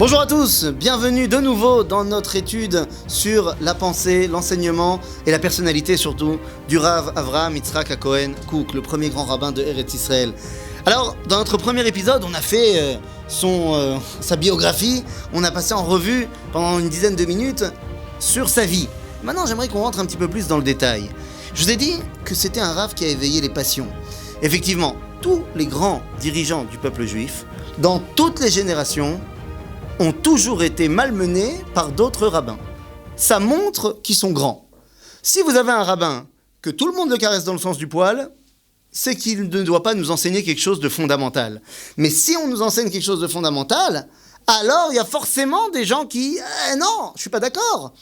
Bonjour à tous, bienvenue de nouveau dans notre étude sur la pensée, l'enseignement et la personnalité surtout du Rav Avraham Yitzhak HaKohen Kook, le premier grand rabbin de Eretz Israël. Alors, dans notre premier épisode, on a fait sa biographie, on a passé en revue pendant une dizaine de minutes sur sa vie. Maintenant, j'aimerais qu'on rentre un petit peu plus dans le détail. Je vous ai dit que c'était un Rav qui a éveillé les passions. Effectivement, tous les grands dirigeants du peuple juif, dans toutes les générations, ont toujours été malmenés par d'autres rabbins. Ça montre qu'ils sont grands. Si vous avez un rabbin que tout le monde le caresse dans le sens du poil, c'est qu'il ne doit pas nous enseigner quelque chose de fondamental. Mais si on nous enseigne quelque chose de fondamental, alors il y a forcément des gens qui « non, je suis pas d'accord ».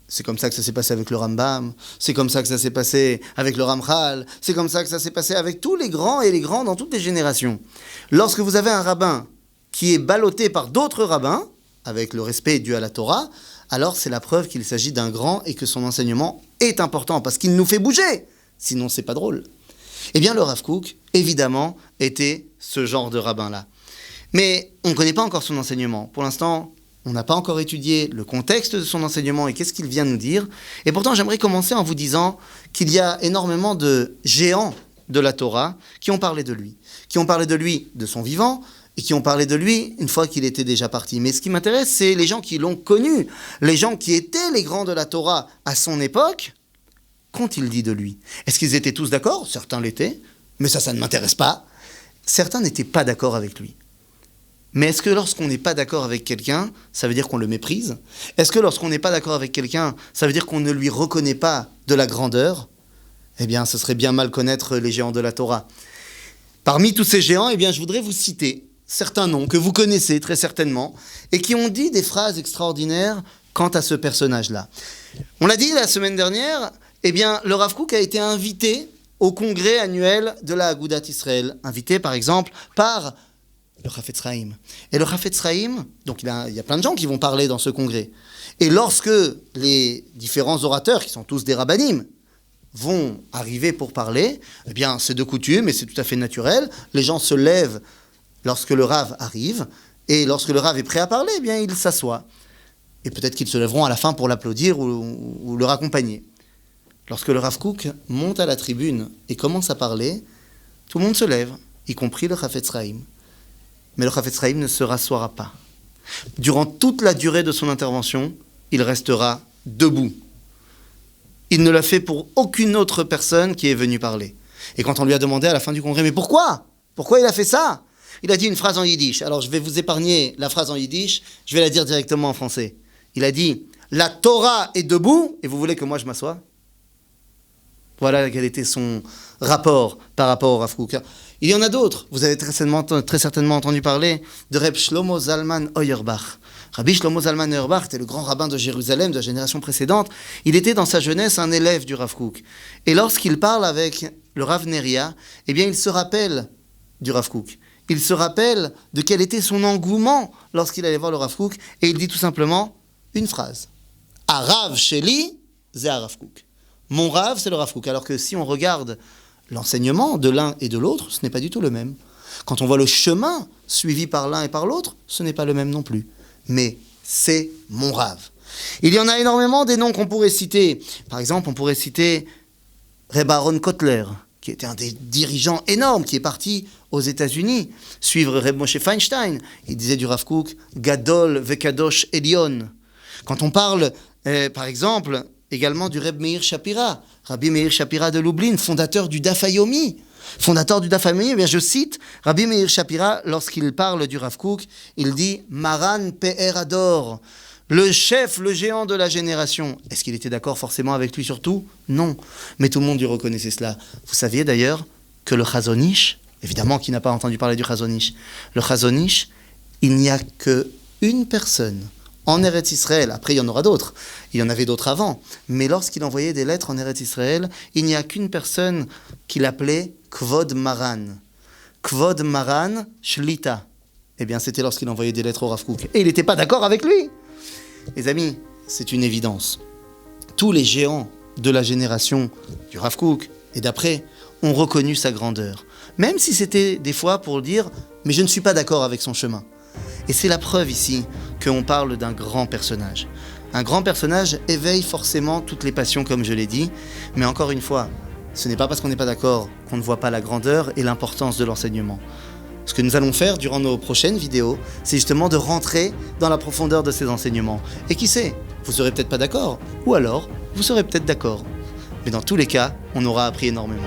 C'est comme ça que ça s'est passé avec le Rambam, c'est comme ça que ça s'est passé avec le Ramchal, c'est comme ça que ça s'est passé avec tous les grands et les grands dans toutes les générations. Lorsque vous avez un rabbin qui est ballotté par d'autres rabbins, avec le respect dû à la Torah, alors c'est la preuve qu'il s'agit d'un grand et que son enseignement est important, parce qu'il nous fait bouger, sinon c'est pas drôle. Eh bien le Rav Kook, évidemment, était ce genre de rabbin-là. Mais on ne connaît pas encore son enseignement. Pour l'instant, on n'a pas encore étudié le contexte de son enseignement et qu'est-ce qu'il vient nous dire. Et pourtant, j'aimerais commencer en vous disant qu'il y a énormément de géants de la Torah qui ont parlé de lui. Qui ont parlé de lui de son vivant et qui ont parlé de lui une fois qu'il était déjà parti. Mais ce qui m'intéresse, c'est les gens qui l'ont connu, les gens qui étaient les grands de la Torah à son époque. Qu'ont-ils dit de lui? Est-ce qu'ils étaient tous d'accord? Certains l'étaient, mais ça ne m'intéresse pas. Certains n'étaient pas d'accord avec lui. Mais est-ce que lorsqu'on n'est pas d'accord avec quelqu'un, ça veut dire qu'on le méprise? Est-ce que lorsqu'on n'est pas d'accord avec quelqu'un, ça veut dire qu'on ne lui reconnaît pas de la grandeur? Eh bien, ce serait bien mal connaître les géants de la Torah. Parmi tous ces géants, eh bien, je voudrais vous citer certains noms que vous connaissez très certainement et qui ont dit des phrases extraordinaires quant à ce personnage-là. On l'a dit la semaine dernière, eh bien, le Rav Kook a été invité au congrès annuel de la Agudat Israël, invité par exemple par le Chafetz Chaim. Et le Chafetz Chaim, donc il y a plein de gens qui vont parler dans ce congrès. Et lorsque les différents orateurs, qui sont tous des rabbanim, vont arriver pour parler, eh bien c'est de coutume et c'est tout à fait naturel. Les gens se lèvent lorsque le Rav arrive, et lorsque le Rav est prêt à parler, eh bien ils s'assoient. Et peut-être qu'ils se lèveront à la fin pour l'applaudir ou le raccompagner. Lorsque le Rav Kook monte à la tribune et commence à parler, tout le monde se lève, y compris le Chafetz Chaim. Mais le Chafetz Chaim ne se rassoira pas. Durant toute la durée de son intervention, il restera debout. Il ne l'a fait pour aucune autre personne qui est venue parler. Et quand on lui a demandé à la fin du congrès, mais pourquoi? Pourquoi il a fait ça? Il a dit une phrase en yiddish. Alors je vais vous épargner la phrase en yiddish, je vais la dire directement en français. Il a dit, la Torah est debout, et vous voulez que moi je m'assoie? Voilà quel était son rapport par rapport au Rav Kook. Il y en a d'autres. Vous avez très certainement entendu parler de Reb Shlomo Zalman Auerbach. Rabbi Shlomo Zalman Auerbach était le grand rabbin de Jérusalem de la génération précédente. Il était dans sa jeunesse un élève du Rav Kook. Et lorsqu'il parle avec le Rav Neria, eh bien il se rappelle du Rav Kook. Il se rappelle de quel était son engouement lorsqu'il allait voir le Rav Kook. Et il dit tout simplement une phrase. Arav Sheli, c'est Rav Kook. Mon Rav, c'est le Rav Kook. Alors que si on regarde l'enseignement de l'un et de l'autre, ce n'est pas du tout le même. Quand on voit le chemin suivi par l'un et par l'autre, ce n'est pas le même non plus. Mais c'est mon Rav. Il y en a énormément des noms qu'on pourrait citer. Par exemple, on pourrait citer Reb Aaron Kotler, qui était un des dirigeants énormes, qui est parti aux États-Unis, suivre Reb Moshe Feinstein. Il disait du Rav Kook, Gadol vekadosh Elion. Quand on parle, par exemple, également du Reb Meir Shapira, Rabbi Meir Shapira de Lublin, fondateur du Daf Yomi. Fondateur du Daf Yomi, eh bien je cite Rabbi Meir Shapira, lorsqu'il parle du Rav Kook, il dit « Maran Pe'er Ador », le chef, le géant de la génération. Est-ce qu'il était d'accord forcément avec lui sur tout? Non. Mais tout le monde lui reconnaissait cela. Vous saviez d'ailleurs que le Chazon Ish, évidemment qui n'a pas entendu parler du Chazon Ish, le Chazon Ish, il n'y a qu'une personne en Eretz Israël, après il y en aura d'autres, il y en avait d'autres avant, mais lorsqu'il envoyait des lettres en Eretz Israël, il n'y a qu'une personne qu'il appelait Kvod Maran. Kvod Maran Shlita. Eh bien c'était lorsqu'il envoyait des lettres au Rav Kook. Et il n'était pas d'accord avec lui. Les amis, c'est une évidence. Tous les géants de la génération du Rav Kook et d'après ont reconnu sa grandeur. Même si c'était des fois pour dire « mais je ne suis pas d'accord avec son chemin ». Et c'est la preuve ici qu'on parle d'un grand personnage. Un grand personnage éveille forcément toutes les passions, comme je l'ai dit, mais encore une fois, ce n'est pas parce qu'on n'est pas d'accord qu'on ne voit pas la grandeur et l'importance de l'enseignement. Ce que nous allons faire durant nos prochaines vidéos, c'est justement de rentrer dans la profondeur de ces enseignements. Et qui sait, vous serez peut-être pas d'accord, ou alors vous serez peut-être d'accord. Mais dans tous les cas, on aura appris énormément.